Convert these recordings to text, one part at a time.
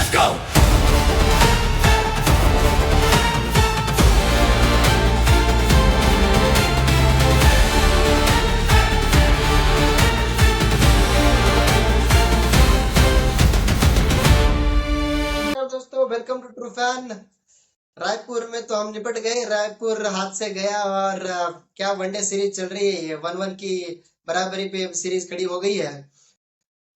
Let's go! दोस्तों welcome to true fan. Raipur में तो हम निपट गए, रायपुर हाथ से गया और क्या वनडे सीरीज चल रही है, 1-1 की बराबरी पे सीरीज खड़ी हो गई है।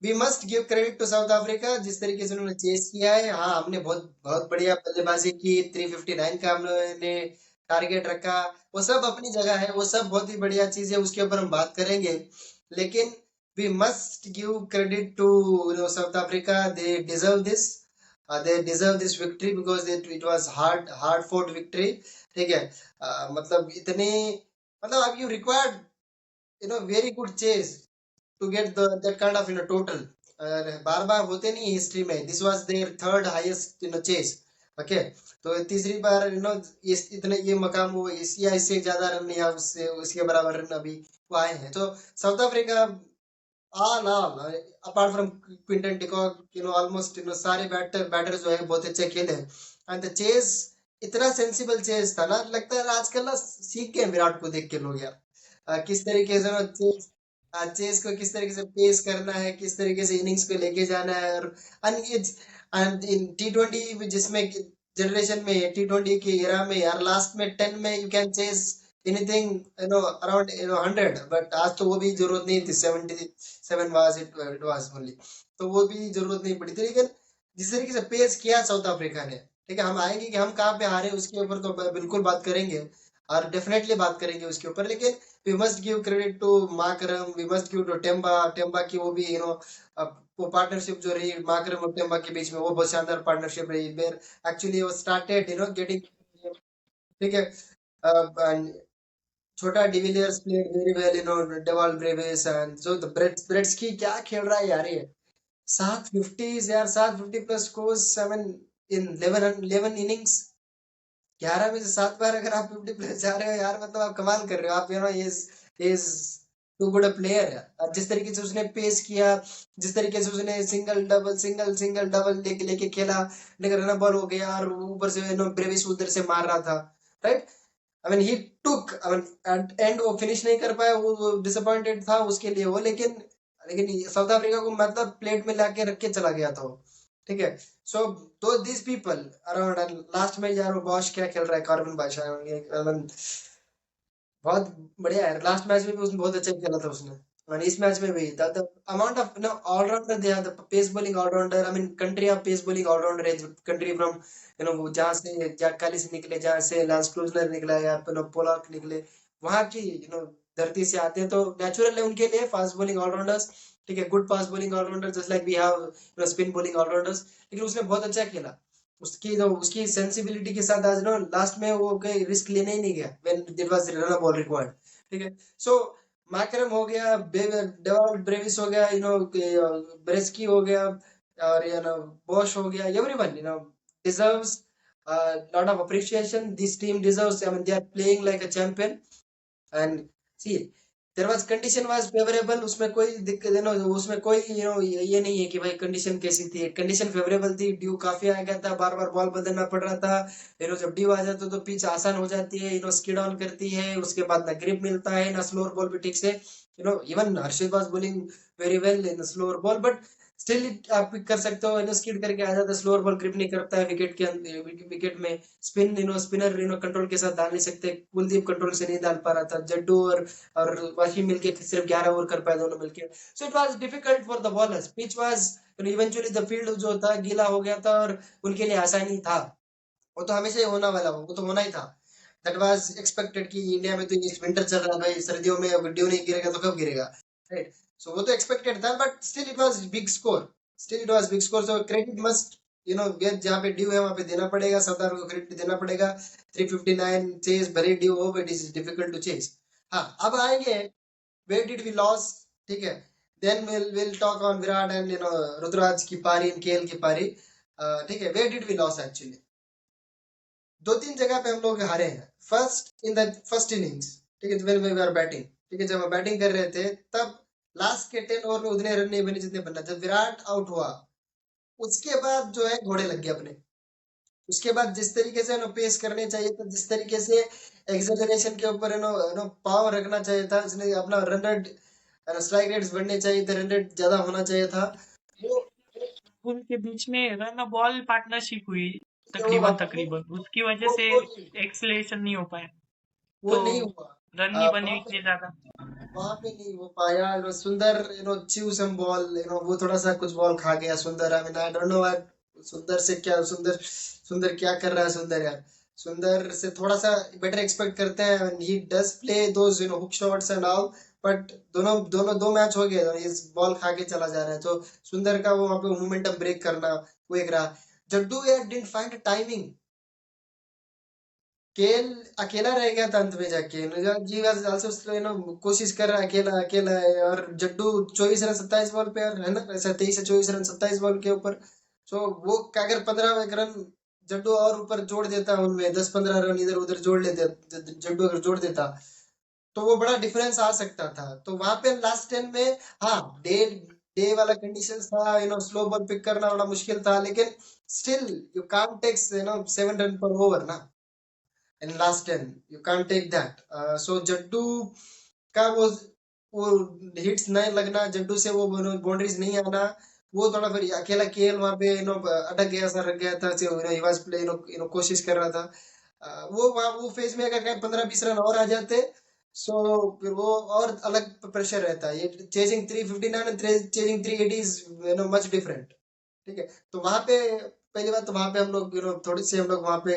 We must give credit to South Africa, जिस तरीके से उन्होंने चेस किया है। हाँ, हमने बहुत बहुत बढ़िया बल्लेबाजी की, 359 का हमने टारगेट रखा। वो सब अपनी जगह है, वो सब बहुत ही बढ़िया चीज है, उसके ऊपर हम बात करेंगे। लेकिन we must give credit to South Africa, they deserve this, they deserve this victory because it was hard fought victory। ठीक है। मतलब इतने, मतलब अब you required very good chase to get that kind of total। बार बार होते नहीं history में, this was their third highest chase. Okay, तो तीसरी बार इस इतने ये मकाम वो इस या इससे ज्यादा रन या उससे उसके बराबर रन अभी वो आए हैं। तो south Africa all apart from Quinton de Kock, almost सारे बैटर्स जो है बहुत अच्छे खेले। एंड द चेस इतना सेंसिबल चेस था ना, लगता है आजकल ना सीख के विराट को देख के लोग यार, किस तरीके से ना चेस, चेस को किस तरीके से पेस करना है, किस तरीके से इनिंग्स को लेके जाना है। और एंड इन T20 जिसमें जनरेशन में T20 के एरा में यार, लास्ट में 10 में you can chess anything around 100, but आज तो वो भी जरूरत नहीं थी। 77 वाज इट वाज ओनली, तो वो भी जरूरत नहीं पड़ी थी। लेकिन जिस तरीके से पेस किया साउथ अफ्रीका ने, ठीक है, हम आएंगे कि हम कहाँ पे हारे उसके ऊपर तो बिल्कुल बात करेंगे, और डेफिनेटली बात करेंगे उसके ऊपर। लेकिन we must give credit to Markram, we must give to Temba. Temba की वो भी वो पार्टनरशिप जो रही माकरम और टेम्बा के बीच में, वो बहुत शानदार पार्टनरशिप रही। वेयर एक्चुअली वो स्टार्टेड गेटिंग, ठीक है। and छोटा de Villiers played very well, डेवाल Brevis and जो द ब्रेट्सकी क्या खेल रहा है यार ये। 750 यार, 750 प्लस स्कोर्स, 7 इन 11 इनिंग्स। 11 में से 7 बार अगर आप 50 प्लस जा रहे हो यार, मतलब आप कमाल कर रहे हो। आप is too good a player है। जिस तरीके से उसने पेस किया, जिस तरीके से उसने सिंगल डबल लेके लेके खेला, लेकिन रन बॉल हो गया और ऊपर से ब्रेविस उधर से मार रहा था, right. I mean he took, I mean at end वो फिनिश नहीं कर पाया, वो डिसअपॉइंटेड था उसके लिए वो। लेकिन लेकिन साउथ अफ्रीका को मतलब प्लेट में लाके रख के चला गया था वो, ठीक है। सो दो दिस पीपल अराउंड। लास्ट में यार वो बॉश क्या खेल रहा है, कार्बन बादशाह, I mean, बहुत बढ़िया है। लास्ट मैच में भी उसने बहुत अच्छा खेला था उसने, और इस मैच में भी the amount of allrounder they are, the pace bowling allrounder, I mean country of pace bowling allrounder है, कंट्री फ्रॉम वो जहाँ से जैक कालिस निकले, जहाँ से लांस क्लूजनर निकला या पोलाक निकले, वहां की धरती से आते हैं, तो नेचुरल है उनके लिए फास्ट बॉलिंग ऑलराउंडर्स। ठीक है, good fast bowling allrounder just like we have spin bowling allrounders. लेकिन उसने बहुत अच्छा खेला, उसकी सेंसिबिलिटी के साथ आज लास्ट में वो कोई रिस्क लेने ही नहीं गया when it was run ball required. ठीक है। सो मैकरम हो गया, डेवाल ब्रेविस हो गया, ब्रेस्की हो गया, और बॉश हो गया, everyone deserves lot of appreciation. This team deserves, I mean they are playing like a champion. And see there was condition was favourable, उसमें कोई दिक्कत उसमें कोई ये नहीं है कि भाई कंडीशन कैसी थी, कंडीशन फेवरेबल थी। ड्यू काफी आ गया था, बार बार बॉल बदलना पड़ रहा था। जब ड्यू आ जाता तो पिच आसान हो जाती है, स्किड ऑन करती है, उसके बाद ना ग्रिप मिलता है ना स्लोअर बॉल भी ठीक से। Even Harshit was bowling very well in slower ball, but still आप पिक कर सकते हो, स्किड करके आ जाता है, स्लोअर बॉल ग्रिप नहीं करता है विकेट के विकेट में। स्पिनर कंट्रोल के साथ डाल नहीं सकते, कुलदीप कंट्रोल से नहीं डाल पा रहा था, जड्डू और वही मिलके सिर्फ 11 ओवर कर पाए दोनों मिलके। So it was difficult for the bowlers, pitch was eventually the field जो था गीला हो गया था, और उनके लिए आसानी था। वो तो हमेशा ही होना वाला, वो तो होना ही था। दैट वाज एक्सपेक्टेड कि इंडिया में तो इस विंटर चल रहा है भाई, सर्दियों में अगर ड्यू नहीं गिरेगा तो कब गिरेगा, राइट। सो वो तो एक्सपेक्टेड था, but still it was big score, still it was big score. So credit must जहाँ पे ड्यू है वहां पे देना पड़ेगा, सरदार को क्रेडिट देना पड़ेगा। 359 चेस भले ड्यू हो, but it is difficult to chase. हाँ, अब आएंगे where did we lose, ठीक है। then we'll talk on Virat and Rudraraj की पारी, केएल की पारी। ठीक है, where did we lose actually? दो तीन जगह पे हम लोग हारे हैं। First in the first innings, ठीक है, व्हेन वी वर बैटिंग, ठीक है, जब हम बैटिंग कर रहे थे तब लास्ट के 10 ओवर में उतने रन नहीं बने जितने बनना। जब विराट आउट हुआ उसके बाद जो है घोड़े लग गए अपने। उसके बाद जिस तरीके से पेस करने चाहिए था, जिस तरीके से एक्सेलरेशन के ऊपर पावर रखना चाहिए था, उसने अपना रन रेट स्ट्राइक रेट्स बढ़ने चाहिए थे, रन रेट ज्यादा होना चाहिए था। वो उनके बीच में रन बॉल पार्टनरशिप हुई वो तकरीबन तकरीबन, उसकी वजह से वो एक्सलेशन नहीं हो पाया, वो तो नहीं हुआ। रन नहीं बने वहां पे इतने ज्यादा। नहीं हो पाया। सुंदर च्यू सम बॉल, वो थोड़ा सा कुछ बॉल खा गया सुंदर। I mean I don't know what सुंदर से क्या, सुंदर सुंदर क्या कर रहा है सुंदर यार। सुंदर से थोड़ा सा बेटर एक्सपेक्ट करते हैं, he does play those hook shots and all. But दोनों दोनों दो मैच हो गए, ये बॉल खा के चला जा रहा है। तो सुंदर का वो वहां पे मोमेंटम ब्रेक करना वो एक रहा। जड्डू यार डिडंट फाइंड टाइमिंग। केल अकेला रह गया था अंत में जाके। जी वाज आल्सो कोशिश कर रहा है, अकेला अकेला है। और जड्डू 24 रन 27 बॉल पे यार, है ना, ऐसा 23 से 24 रन 27 बॉल के ऊपर। सो वो अगर 15 रन जड्डू और ऊपर जोड़ देता, उनमें 10-15 रन इधर उधर जोड़ लेते, जड्डू अगर जोड़ देता तो वो बड़ा डिफरेंस आ सकता था। तो वहां पे लास्ट 10 में, हाँ, डे डे वाला कंडीशंस था, स्लो बॉल पिक करना बड़ा मुश्किल था, लेकिन still you can't take 7 run पर ओवर ना in last 10, you can't take that. So Jaddu का वो हिट्स नहीं लगना, जड्डू से वो बाउंड्रीज नहीं आना, वो थोड़ा फिर अकेला केल वहां पे अटक गया सा, रख गया था। ही वाज प्ले कोशिश कर रहा था। वो वहां वो फेज में अगर 15-20 रन और आ जाते, सो फिर वो और अलग प्रेशर रहता है। ये chasing 359 and chasing 380 is much different. ठीक है। तो वहां पे पहली बात तो वहां पे हम लोग थोड़ी सी हम लोग वहां पे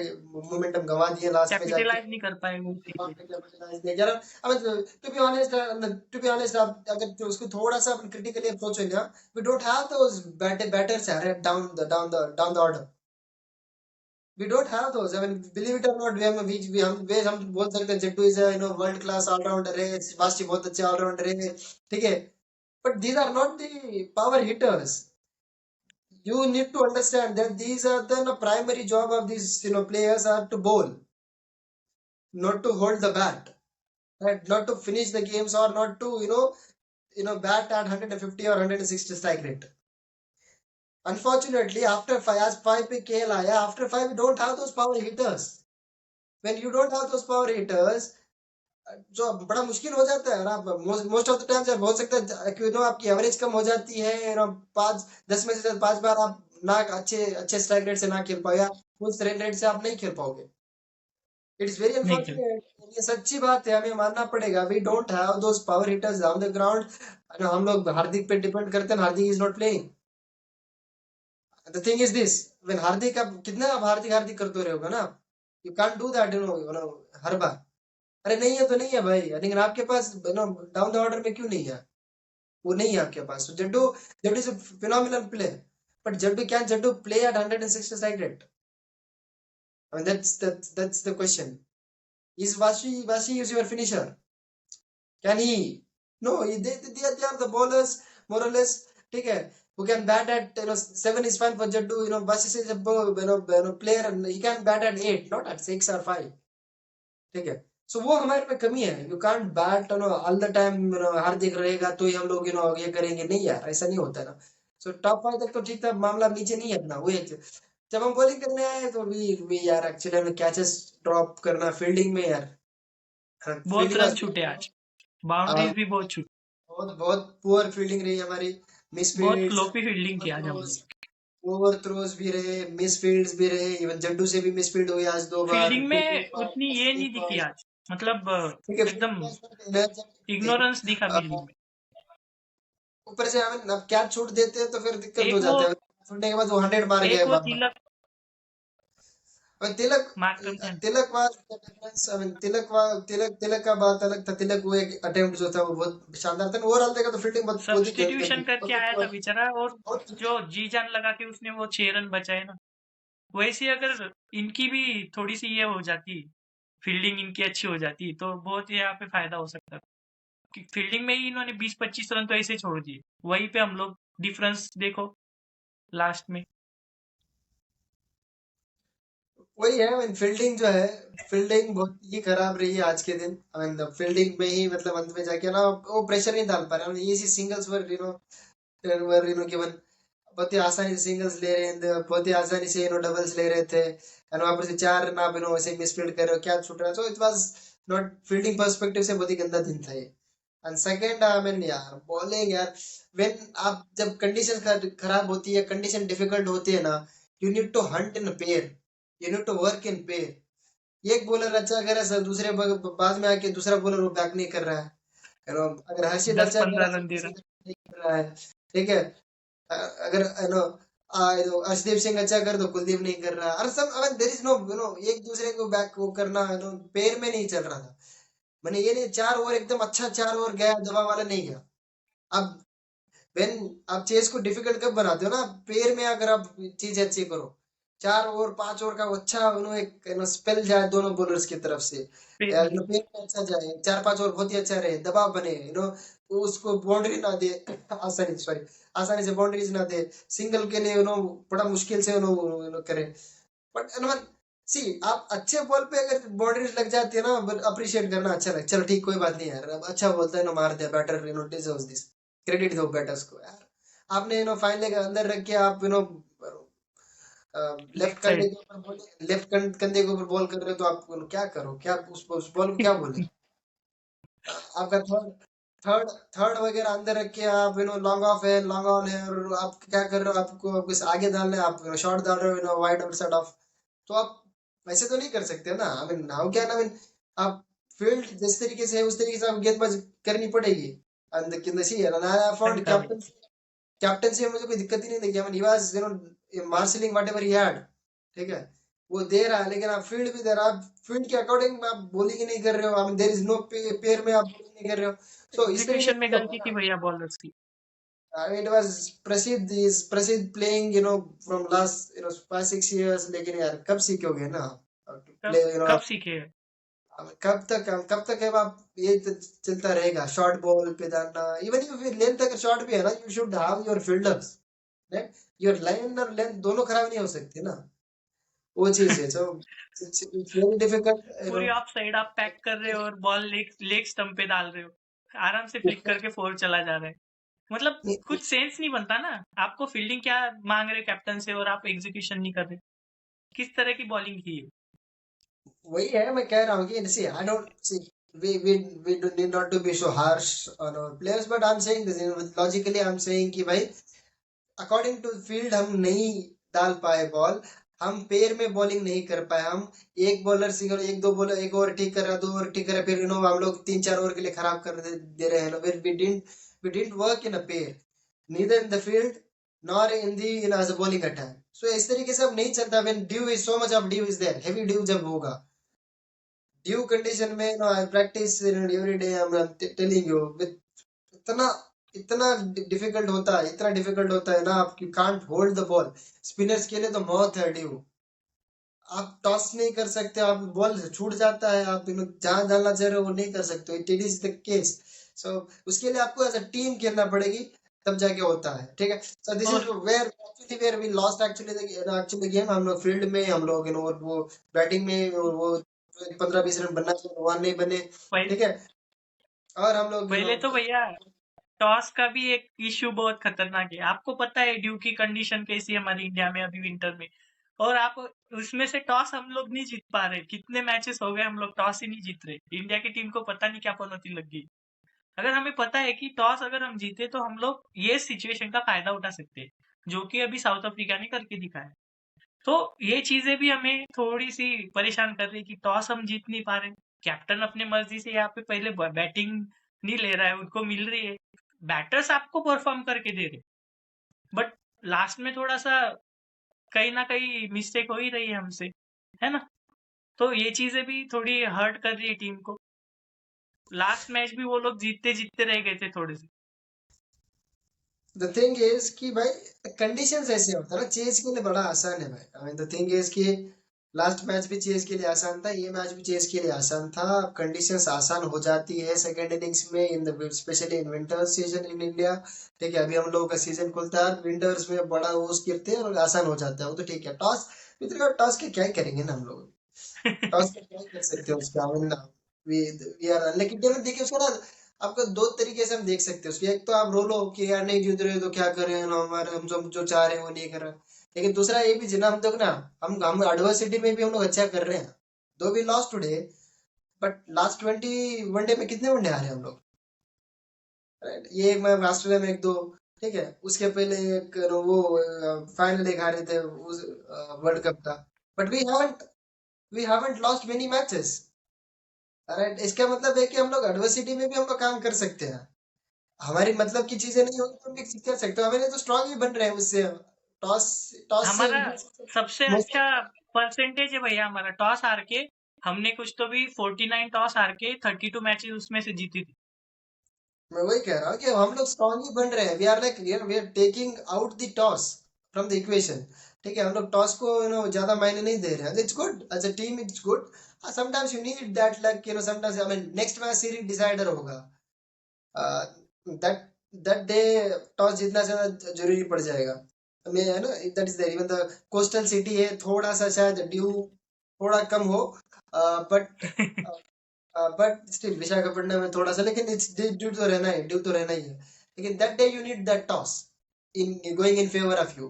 मोमेंटम गंवा दिए लास्ट में जाके। कैपिटलाइज नहीं कर पाए वो उसी वहां पे। पे कैपिटलाइज नहीं किया। टू बी ऑनेस्ट, आप अगर तो उसको थोड़ा सा अपन क्रिटिकली अप्रोच है ना, we don't have those batters यार down the order. We don't have those. I mean believe it or not, हम बोल सकते हैं Jaddu is world class allrounder है, वाशी बहुत अच्छे ऑलराउंडर है, ठीक है, but these are not the power hitters. You need to understand that these are the primary job of these players are to bowl, not to hold the bat, right? Not to finish the games, or not to bat at 150 or 160 strike rate. Unfortunately, after five पे KL आया, after five you don't have those power hitters. When you don't have those power hitters, जो बड़ा मुश्किल हो जाता है ना। Most of the time जब हो सकता है कि आपकी एवरेज कम हो जाती है, 5 10 में से 5 बार आप ना अच्छे अच्छे स्ट्राइक रेट से ना खेल पाओ, या उस रन रेट से आप नहीं खेल पाओगे। इट इज वेरी नहीं खेल। अनफॉर्चुनेट, ये सच्ची बात है, हमें मानना पड़ेगा। We don't have those power hitters on the ground. हम लोग हार्दिक पे डिपेंड करते हैं, Hardik is not playing. The thing is this, when Hardik, आप कितना आप हार्दिक हार्दिक करते रहोगे ना, यू कांट डू दैट हर बार। अरे नहीं है तो नहीं है भाई, लेकिन आपके पास डाउन द ऑर्डर में क्यों नहीं है? वो नहीं है आपके पास। So, Jaddu Jaddu is phenomenal play, but Jaddu play at 160 strike rate? I mean that's the question. Is Vashi is your finisher? Can he? No, they are the bowlers more or less. ठीक है, who can bat at 7 is fine for Jaddu. Vashi is a player and he can bat at 8, not at 6 or 5. ठीक है। सो वो हमारे में कमी है। You can't bat all the time Hardik रहेगा तो ही हम लोग ये करेंगे, नहीं यार, ऐसा नहीं होता ना। सो टॉप 5 तक तो ठीक था मामला, नीचे नहीं है अपना वो एक। जब हम बॉलिंग करने आए तो वी यार एक्चुअली हमें कैचेस ड्रॉप करना फील्डिंग में यार, बहुत फील्डिंग रन वाज छूटे आज, बाउंड्रीज भी बहुत छूटी। बहुत बहुत पुअर फील्डिंग रही हमारी। बहुत मिसफील्ड्स, फ्लोपी फील्डिंग ओवर किया आज थ्रोज, हमने। ओवर थ्रोज भी रहे, मिसफील्ड्स भी रहे। इवन जड्डू से भी मिसफील्ड हुई आज 2 बार, फील्डिंग में उतनी ये नहीं एक दिखी बॉल। आज, मतलब ठीक है, एकदम फील्डिंग एनर्जेटिक थी। इग्नोरेंस दिखा फील्डिंग में। ऊपर से हमें अब कैच छूट देते हैं तो फिर दिक्कत हो एक वो जाता है। छूटने के बाद वो 100 मार गए एक वो बाबा। तिलक और तिलक, मार्करमैन। तिलक वाज डिफरेंस। आई मीन तिलक का बात अलग था। तिलक वो एक अटेम्प्ट जो था वो बहुत शानदार था। ओवरऑल देखा तो फील्डिंग बहुत बहुत ही सब्स्टिट्यूशन गंदी, करके आया था बेचारा, और बहुत जो जी जान लगा के उसने वो 6 रन बचाए ना। वैसे अगर इनकी भी थोड़ी सी ये हो जाती, फील्डिंग इनकी अच्छी हो जाती, तो बहुत यहाँ पे फायदा हो सकता था। फील्डिंग में ही इन्होंने 20-25 रन तो ऐसे छोड़ दिए, वहीं पे हम लोग डिफरेंस देखो लास्ट में। वही है। आई मीन फील्डिंग जो है, फील्डिंग बहुत ही खराब रही है आज के दिन। आई मीन फील्डिंग में ही मतलब अंत में जाके ना वो प्रेशर नहीं डाल पा रहे। इसी सिंगल्स वर गिवन। बहुत ही आसानी से सिंगल्स ले रहे हैं, बहुत ही आसानी से डबल्स ले रहे थे, एंड वहां पर से चार ना ऐसे मिसफील्ड कर रहे हो, क्या छूट रहा है, so it was not fielding perspective से बहुत ही गंदा दिन था ये। एंड सेकंड आई मीन यार बॉलिंग यार, व्हेन आप जब कंडीशन खराब होती है, कंडीशन डिफिकल्ट होती है ना, you need to hunt in pair, you need to work in pair. एक बॉलर अच्छा कर रहा है सर, दूसरे बाद में आके दूसरा बॉलर वो बैक नहीं कर रहा है, अगर हर्षित दस अच्छा कर रहा पंद्रह है रन दे तो रहा। नहीं कर रहा है, ठीक है। अगर अर्शदीप सिंह अच्छा कर तो कुलदीप नहीं कर रहा, और सब अगर देर इज नो एक दूसरे को बैक वो करना पेयर में नहीं चल रहा था। मैंने ये नहीं 4 ओवर एकदम अच्छा 4 ओवर गया दबा वाला नहीं गया। अब वेन आप चेस को डिफिकल्ट कब बनाते हो ना, पेयर में अगर आप चीज अच्छी करो, 4 ओवर 5 ओवर का अच्छा एक स्पेल जाए दोनों बॉलर्स की तरफ से, पेड़ में। पेयर में अच्छा जाए, 4 5 ओवर बहुत ही अच्छा रहे, दबाव बने, उसको बाउंड्री ना दे, आसानी सॉरी आसानी से बाउंड्रीज ना दे, सिंगल के लिए बड़ा मुश्किल से करे। बट सी आप अच्छे बॉल पे अगर बाउंड्रीज लग जाती है ना, अप्रिशिएट करना अच्छा लगता है, चलो ठीक कोई बात नहीं यार, अब अच्छा बोलता है मार दिया बैटर, डिजर्व्स दिस, क्रेडिट दो बैटर्स को यार। आपने फाइन लेग अंदर रख के आप लेफ्ट लेफ्ट कंधे साइड। के ऊपर बॉल, लेफ्ट कंधे के ऊपर बॉल कर रहे हो, तो आप क्या करो, क्या उस बॉल को क्या बोले। आपका थर्ड थर्ड थर्ड वगैरह अंदर रख के आप लॉन्ग ऑफ है, लॉन्ग ऑन है, और आप क्या कर रहे हो, आपको कुछ आगे डालना है, आप शॉट डाल रहे हो वाइड आउटसाइड ऑफ, तो आप वैसे तो नहीं कर सकते ना। आई मीन नाउ क्या ना, I mean, आप फील्ड जिस तरीके से है उस तरीके से आप गेंदबाजी करनी पड़ेगी। एंड सी है ना, आई सही फाउंड कहा भाई। कैप्टनसी में मुझे कोई दिक्कत ही नहीं देखी। आई mean he was marshalling whatever he had, ठीक है, वो दे रहा है, लेकिन आप फील्ड भी दे रहा, आप फील्ड के अकॉर्डिंग आप बॉलिंग नहीं कर रहे हो, I mean there is no pair में आप बॉलिंग नहीं कर रहे हो, सो इस तरीके एग्जीक्यूशन में से होगा गलती थी ना। भैया बॉलर्स की। I mean, it was Prasid playing, from last, 5 6 years, लेकिन यार कब सीखोगे ना, to कब play, कब सीखे। कब तक है आप, ये चलता रहेगा, शॉर्ट बॉल पे डालना, इवन इफ लेंथ अगर शॉर्ट भी है ना, you should have your fielders, your line और लेंथ दोनों खराब नहीं हो सकते ना, वो चीज है, सो इट्स वेरी डिफिकल्ट, पूरी ऑफ साइड आप पैक कर रहे हो और बॉल लेग लेग स्टंप पे डाल रहे हो, आराम से फ्लिक करके फोर चला जा रहा है। मतलब कुछ सेंस नहीं बनता ना। आपको फील्डिंग क्या मांग रहे कैप्टन से और आप एग्जीक्यूशन नहीं कर रहे। किस तरह की बॉलिंग थी ये। वही है मैं कह रहा हूँ कि see I don't see, we do need not to be so harsh on our players, but I'm saying this, logically I'm saying कि भाई अकॉर्डिंग टू फील्ड हम नहीं डाल पाए बॉल, हम पेयर में बॉलिंग नहीं कर पाए, हम एक बॉलर सिंगल, एक दो बॉलर, एक ओवर ठीक कर रहा, 2 ओवर ठीक कर रहा, फिर हम लोग 3 4 ओवर के लिए खराब कर दे रहे हैं, we didn't work in a pair, neither in the field nor in the in as a bowling attack, so इस तरीके से अब नहीं चलता। When dew is so much of dew is there, heavy dew जब होगा, ड्यू कंडीशन में I practice every day, I am telling you, इतना इतना डिफिकल्ट होता है, इतना डिफिकल्ट होता है ना, आप you can't hold the ball, spinners के लिए तो मौत है ड्यू, आप टॉस नहीं कर सकते, आप बॉल छूट जाता है, आप जहां डालना चाह रहे हो वो नहीं कर सकते, इट इज द केस, सो उसके लिए आपको एज अ टीम खेलना पड़ेगी, तब जाके होता है, ठीक है। सो दिस इज और where we lost actually game, हम लोग फील्ड में हम लोग वो बैटिंग में वो 15 20 रन बनना चाहिए, वो नहीं बने, पहले ठीक है, और हम लोग पहले तो भैया टॉस का भी एक इश्यू बहुत खतरनाक है। आपको पता है ड्यू की कंडीशन कैसी है हमारी इंडिया में अभी विंटर में। और आप उसमें से टॉस हम लोग नहीं जीत पा रहे। कितने मैचेस हो गए हम लोग टॉस ही नहीं जीत रहे। इंडिया की टीम को पता नहीं क्या पनौती लग गई। अगर हमें पता है कि टॉस अगर हम जीते तो हम लोग ये सिचुएशन का फायदा उठा सकते हैं, जो कि अभी साउथ अफ्रीका ने करके दिखाया। तो ये चीजें भी हमें थोड़ी सी परेशान कर रही कि टॉस हम जीत नहीं पा रहे। कैप्टन अपने मर्जी से यहाँ पे पहले बैटिंग नहीं ले रहा है, उनको मिल रही है, बैटर्स आपको परफॉर्म करके दे रहे, बट लास्ट में थोड़ा सा कहीं ना कहीं मिस्टेक हो ही रही है हमसे, है ना। तो ये चीजें भी थोड़ी हर्ट कर रही है टीम को। लास्ट मैच भी वो लोग जीतते जीतते रह गए थे थोड़े से। द थिंग इज कि भाई कंडीशंस ऐसे होता है ना, चेज के लिए बड़ा आसान है भाई, I mean the thing is कि लास्ट मैच भी चेज के लिए आसान था, ये मैच भी चेज के लिए आसान था, कंडीशंस आसान हो जाती है सेकंड इनिंग्स में, in the specially in winter season in India, ठीक है, अभी हम लोगों का सीजन खुलता है विंटर्स में, बड़ा ओस गिरते हैं और आसान हो जाता है, वो तो ठीक है। टॉस टॉस के क्या ही करेंगे ना हम लोग, टॉस के क्या ही कर सकते हैं उसका, I mean we we are, लेकिन देखिए उसका ना आपको दो तरीके से हम देख सकते हैं उसको। एक तो आप रोलो कि यार नहीं जीत रहे तो क्या करें ना, हमारे हम जो चाह रहे हैं वो नहीं कर रहे। लेकिन दूसरा ये भी जिना हम देखो ना, हम एडवर्सिटी में भी हम लोग अच्छा कर रहे हैं। Though we lost today, but last 21 day में कितने वनडे हारे हम लोग, राइट? ये एक मैं ऑस्ट्रेलिया में एक दो, ठीक है, उसके पहले एक वो फाइनल एक हारे थे उस वर्ल्ड कप का। But we haven't lost many matches, right? इसका मतलब है कि हम लोग एडवर्सिटी में भी हम लोग काम कर सकते हैं। हमारी मतलब की चीजें नहीं होगी तो हम भी कर सकते हो, हमारे तो स्ट्रांग भी बन रहे हैं उससे। टॉस टॉस से हमारा सबसे मोस्ट, अच्छा परसेंटेज है भैया हमारा टॉस हार के। हमने कुछ तो भी 49 टॉस हार के 32 मैचेस उसमें से जीती थी। मैं वही कह रहा हूँ कि हम लोग स्ट्रांग ही बन रहे हैं। We are taking out the toss from the equation, ठीक है? हम लोग टॉस को ज्यादा मायने नहीं दे रहे हैं। It's good as a team, it's good. Sometimes you need that luck, sometimes I mean next match series decider होगा, दैट दैट डे टॉस जीतना ज्यादा जरूरी पड़ जाएगा। मैं है ना, that is there. Even the coastal city है, थोड़ा सा शायद ड्यू थोड़ा कम हो, बट स्टिल विशाखापट्टनम में थोड़ा सा, लेकिन इट्स ड्यू तो रहना है, ड्यू तो रहना ही है। लेकिन that day you need that toss in going in favour of you,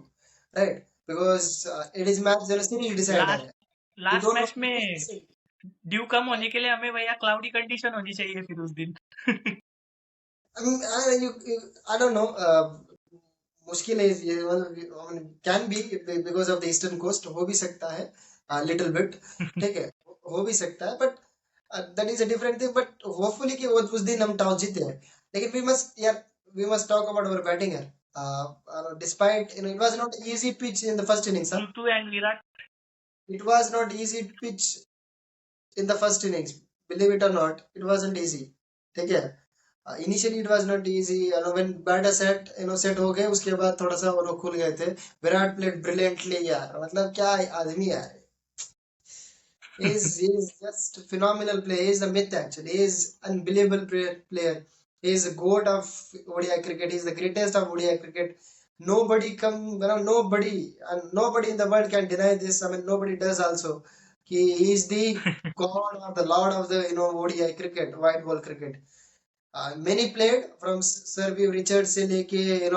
right? Because it is match series decider last है। You last don't match no. में ड्यू कम होने के लिए हमें भैया क्लाउडी कंडीशन होनी चाहिए फिर उस दिन। I mean, I don't know. मुश्किल है ये, मतलब can be because of the eastern coast, हो भी सकता है लिटिल बिट, ठीक है, हो भी सकता है। But that is a different thing. But hopefully कि वो उस दिन हम टॉस जीते हैं। लेकिन we must talk about our batting है। Despite it was not easy pitch in the first innings. Ritu and Virat. It was not easy pitch in the first innings, believe it or not, it wasn't easy, ठीक है? Initially it was not easy, when batter set set हो गए उसके बाद थोड़ा सा वो लोग खुल गए थे। विराट प्लेड ब्रिलियंटली यार, मतलब क्या आदमी है। he is just phenomenal player. He is a myth actually. He is unbelievable player. He is a goat of ODI cricket. He is the greatest of ODI cricket. Nobody in the world can deny this. I mean, nobody does also. He is the god or the lord of the ODI cricket, white ball cricket. Many played from Sir V. Richards से लेके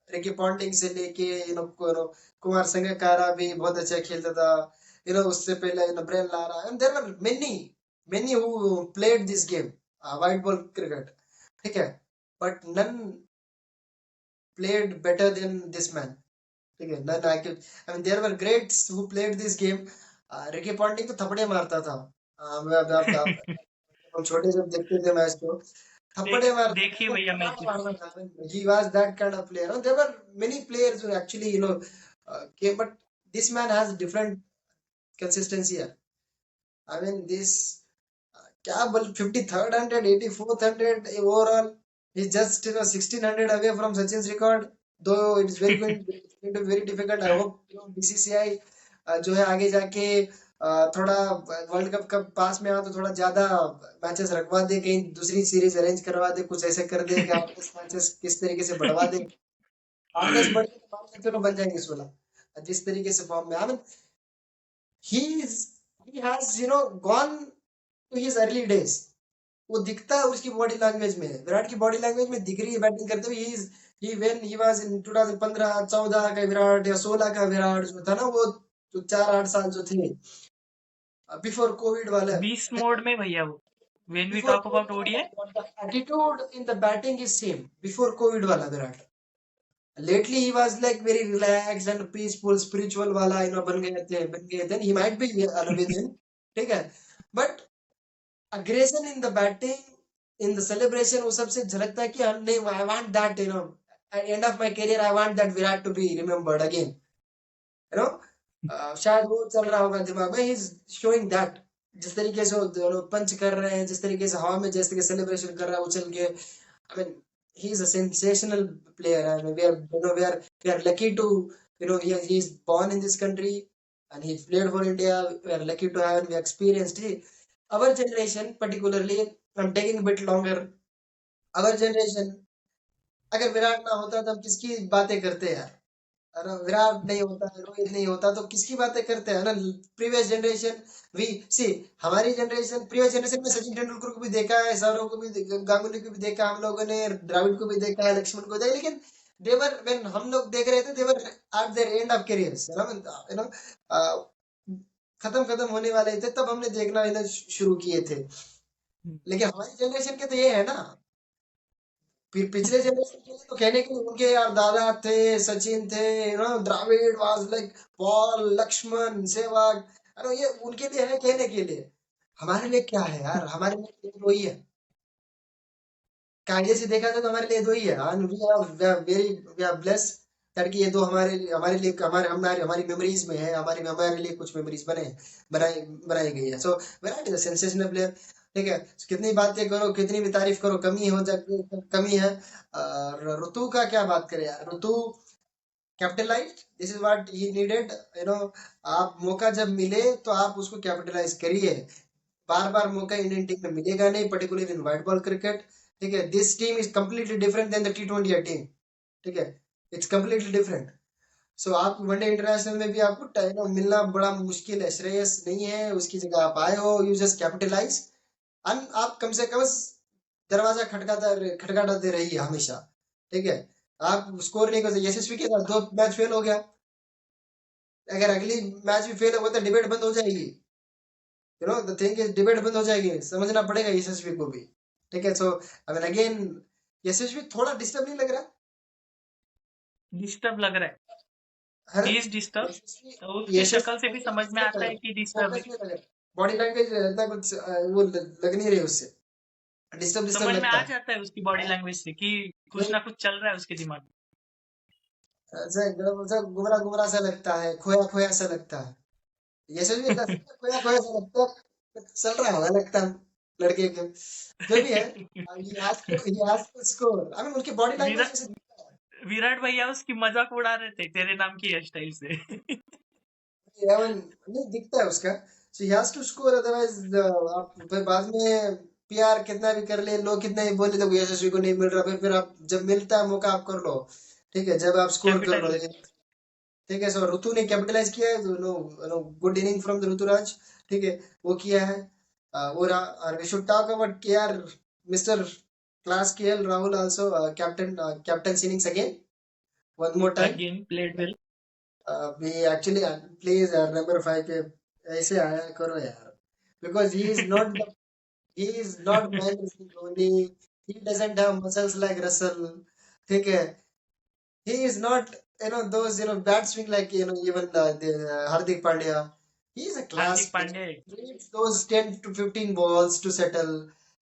Ricky Ponting से लेके कुमार संगकारा भी बहुत अच्छा खेलता था। उससे पहले Brian Lara, and there were many who played this game, white ball cricket, ठीक है? But none played better than this man, ठीक है? None I mean there were greats who played this game. Ricky Ponting तो थपड़े मारता था। हम छोटे जब देखते थे मैच को, थप्पड़े मारता था, देखिए तो भैया तमाम मैचेस। मारता था। He was that kind of player. And there were many players who actually came, but this man has different consistency here. I mean this क्या बोल 53rd 100 84th 100 overall. He's just 1600 away from Sachin's record. Though it's going to be very difficult. I hope BCCI जो है आगे जाके थोड़ा world cup का पास में आ तो थोड़ा ज्यादा मैचेस रखवा दे, कहीं दूसरी सीरीज अरेंज करवा दे, कुछ ऐसे कर दे कि 8-10 मैचेस किस तरीके से बढ़वा दे। 8-10 बढ़ के 5 मैचों तो बन जाएंगे 16 जिस तरीके से फॉर्म में। I mean he has gone to his early days. वो दिखता है उसकी बॉडी लैंग्वेज में, विराट की बॉडी लैंग्वेज में दिख रही है बैटिंग करते हुए। ही वाज इन 2015 14 का विराट या 16 का विराट जो था ना, वो जो 4-8 साल जो थे बिफोर कोविड वाला। 20 मोड में भैया वो। When we before talk about COVID ODI. वाला attitude in the batting is same before COVID वाला Virat. Lately he was like very relaxed and peaceful, spiritual वाला बन गए थे। He might be within, ठीक है? But aggression in the batting, in the celebration, वो सबसे झलकता है कि नहीं, I want that, at the end of my career I want that Virat to be remembered again, you know शायद वो चल रहा होगा दिमाग में। ही इज शोइंग दैट, जिस तरीके से वो पंच कर रहे हैं, जिस तरीके से हवा में जिस तरीके सेलिब्रेशन कर रहा है उछल के। I mean he is a sensational player, and we are lucky to he is born in this country and he played for India. We are lucky to have, we experienced our generation particularly. I'm taking a bit longer. Our generation, अगर विराट ना होता तो हम किसकी बातें करते यार? अरे विराट नहीं होता, रोहित नहीं होता तो किसकी बातें करते हैं ना। प्रीवियस जनरेशन, वी सी, हमारी जनरेशन, प्रीवियस जनरेशन में सचिन तेंदुलकर को भी देखा है, सौरव को भी, गांगुली को भी देखा, हम लोगों ने द्रविड़ को भी देखा है, लक्ष्मण को देखा, लेकिन देवर व्हेन हम लोग देख रहे थे, they were at their end of careers, you know, खत्म खत्म होने वाले थे तब हमने देखना शुरू किए थे। लेकिन हमारी जनरेशन के तो ये है ना, फिर पिछले जनरेशन के लिए तो कहने के लिए उनके यार दादा थे, सचिन थे, Dravid was like wall, Laxman, Sehwag, अरे ये उनके लिए है कहने के लिए। हमारे लिए क्या है यार, हमारे लिए तो वही है। कायदे से देखा जाए तो हमारे लिए दो ही है, and we are very, we are blessed that कि ये दो हमारे हमारे लिए, हमारे हमारी मेमोरीज में है, हमारे लिए कुछ मेमोरीज बनाई बनाई गई है। So Virat is a sensational player. ठीक है, कितनी बातें करो, कितनी भी तारीफ करो, कमी हो जा, कमी है। और ऋतु का क्या बात करें यार, Ritu capitalise, this is what he needed, you know. आप मौका जब मिले तो आप उसको कैपिटलाइज करिए। बार बार मौका इंडियन टीम में मिलेगा नहीं, particularly in white ball cricket. ठीक है, this team is completely different than the T20 team. ठीक है, इट्स कम्प्लीटली डिफरेंट। सो आप वनडे इंटरनेशनल में भी आपको मिलना बड़ा मुश्किल है, श्रेयस नहीं है, उसकी जगह आप आए हो, यू जस्ट कैपिटलाइज। आप कम से कम दरवाजा खटखटाते रहिए हमेशा। ठीक है, आप स्कोर नहीं कर सकते, यशस्वी के साथ 2 मैच फेल हो गया, अगर अगली मैच भी फेल होगा तो डिबेट बंद हो जाएगी। द थिंग इज, डिबेट बंद हो जाएगी, समझना पड़ेगा यशस्वी को भी। ठीक है, सो आई मीन अगेन, यशस्वी थोड़ा डिस्टर्ब नहीं लग रहा? डिस्टर्ब लग रहा है, हर ही इज डिस्टर्ब। यशस्वी, तो उसकी शक्ल से भी समझ फोकस में में लग आता रहा, है कि डिस्टर्ब है। फोकस में लग रहा, बॉडी लैंग्वेज इतना कुछ वो लग नहीं रही उससे, डिस्टर्ब डिस्टर्ब समझ में लगता आ है। जाता है उसकी बॉडी लैंग्वेज से कि कुछ ना कुछ चल रहा है उसके दिमाग में। ऐसा एकदम ऐसा गुमरा गुमरा सा लगता है, खोया खोया सा लगता है। यशस्वी ऐसा खोया खोया सा लगता है, चल रहा होगा लगता है लड़के के, जो भी है। he has to score, I mean, उनकी बॉडी लैंग्वेज विराट जैसे विराट भैया उसकी मजाक उड़ा रहे थे तेरे नाम की हेयर स्टाइल से। इलेवन नहीं दिखता है उसका। So he has to score, otherwise आप फिर बाद में पीआर कितना भी कर ले, लोग कितना ही बोले तो यशस्वी को नहीं मिल रहा, फिर आप जब मिलता है मौका आप कर लो। ठीक है, जब आप स्कोर कर लो। कैपिटलाइज। ठीक है, सो ऋतु ने कैपिटलाइज किया है, no no, good inning from the Ruturaj. ठीक है, वो किया है। और we should talk about KR, mister class KL Rahul also captain innings again, one more time. Again played well. we actually, please यार नंबर 5 पे ऐसे आया करो यार, because he is not Mahendra Singh Dhoni, he doesn't have muscles like Russell. ठीक है, he is not, those, bat swing like, even Hardik Pandya. He is a class Hardik player, Pandey. needs those 10 to 15 balls to settle.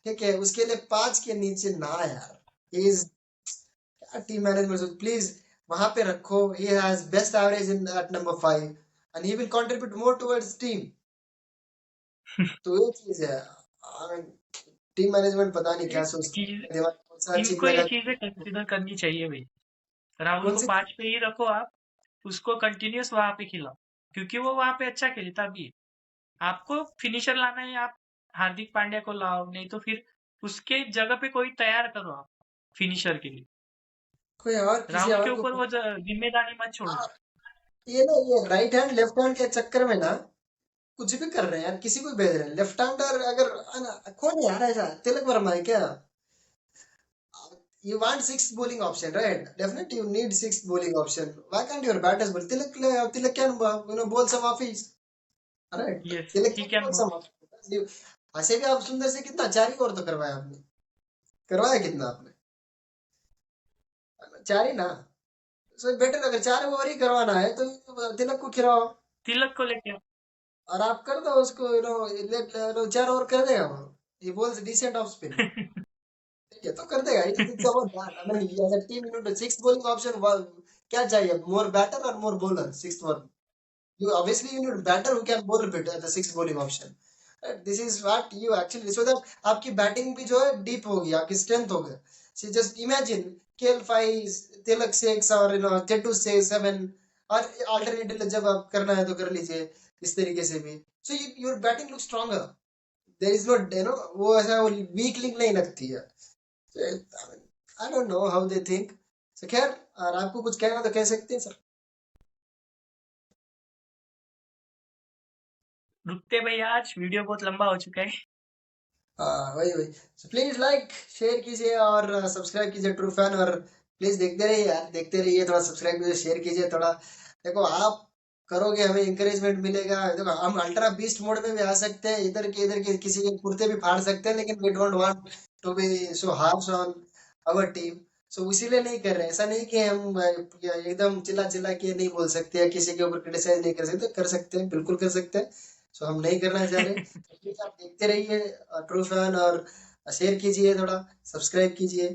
ठीक है, उसके लिए 5 के नीचे ना यार, he is, team management please वहां पे रखो, he has best average in at number 5 and he will contribute more towards team. तो ये चीज है, टीम मैनेजमेंट पता नहीं क्या सोचती चीज है, दिमाग में कौन सा चीज इनको ये लगा, चीजें कंसिडर करनी चाहिए भाई। राहुल कौन को सी। 5 पे ही रखो आप, उसको कंटिन्यूस वहां पे खिलाओ, क्योंकि वो वहां पे अच्छा खेलता भी है। आपको फिनिशर लाना है, आप हार्दिक पांड्या को लाओ, नहीं तो फिर उसके जगह पे कोई तैयार करो आप फिनिशर के लिए। कोई और, किसी राहुल के और को। ऊपर वो जिम्मेदारी मत छोड़ो। हाँ, ये ना, ये राइट हैंड लेफ्ट हैंड के चक्कर में ना कुछ भी कर रहे हैं यार, किसी को भी भेज रहे हैं लेफ्ट हैंडर, अगर कौन है यार ऐसा, तिलक वर्मा है क्या? You want sixth bowling option, right? Definitely you need sixth bowling option. Why can't your batters bowl? Tilak can, bowl some offies. Alright. Yes, Tilak he can can bowl बोल। some offies. ऐसे भी आप सुंदर से कितना 4 ही over तो करवाया आपने, करवाया कितना आपने? 4 ही ना। सो बेटर, अगर 4 ओवर ही करवाना है तो तिलक को खिलाओ, तिलक को लेके आओ। और आप कर दो उसको, 4 ओवर कर देगा वो, he bowls decent off spin। ठीक है, तो कर देगा, it's about that. I mean, as a team, sixth bowling option, क्या चाहिए, मोर बैटर और more bowler sixth one. You obviously you need batter who can bowl a bit at the sixth bowling option. This is what you actually, so that आपकी batting भी जो है deep होगी, आपकी strength होगी। So just imagine KL 5, तिलक 6 और Chetu 7, और alternative जब आप करना है तो कर लीजिए इस तरीके से भी। So your batting looks stronger. There is no, वो ऐसा वीक लिंक नहीं लगती है। So, I don't know how they think. So खैर, और आपको कुछ कहना तो कह सकते हैं सर। रुकते भैया, आज वीडियो बहुत लंबा हो चुका है। हाँ वही वही। So, प्लीज लाइक शेयर कीजिए और सब्सक्राइब कीजिए ट्रू फैन, और प्लीज देखते रहिए यार, देखते रहिए, थोड़ा सब्सक्राइब कीजिए, शेयर कीजिए थोड़ा। देखो आप करोगे हमें इंकरेजमेंट मिलेगा। देखो हम अल्ट्रा बीस्ट मोड में भी आ सकते हैं, इधर के किसी के कुर्ते भी फाड़ सकते हैं, लेकिन we don't want to be so harsh on our team. So इसीलिए नहीं कर रहे हैं। ऐसा नहीं कि हम एकदम चिल्ला चिल्ला के नहीं बोल सकते या किसी के ऊपर क्रिटिसाइज नहीं कर सकते हैं, बिल्कुल कर सकते हैं। सो हम नहीं करना चाह रहे। प्लीज आप देखते रहिए ट्रू फैन, और शेयर कीजिए, थोड़ा सब्सक्राइब कीजिए।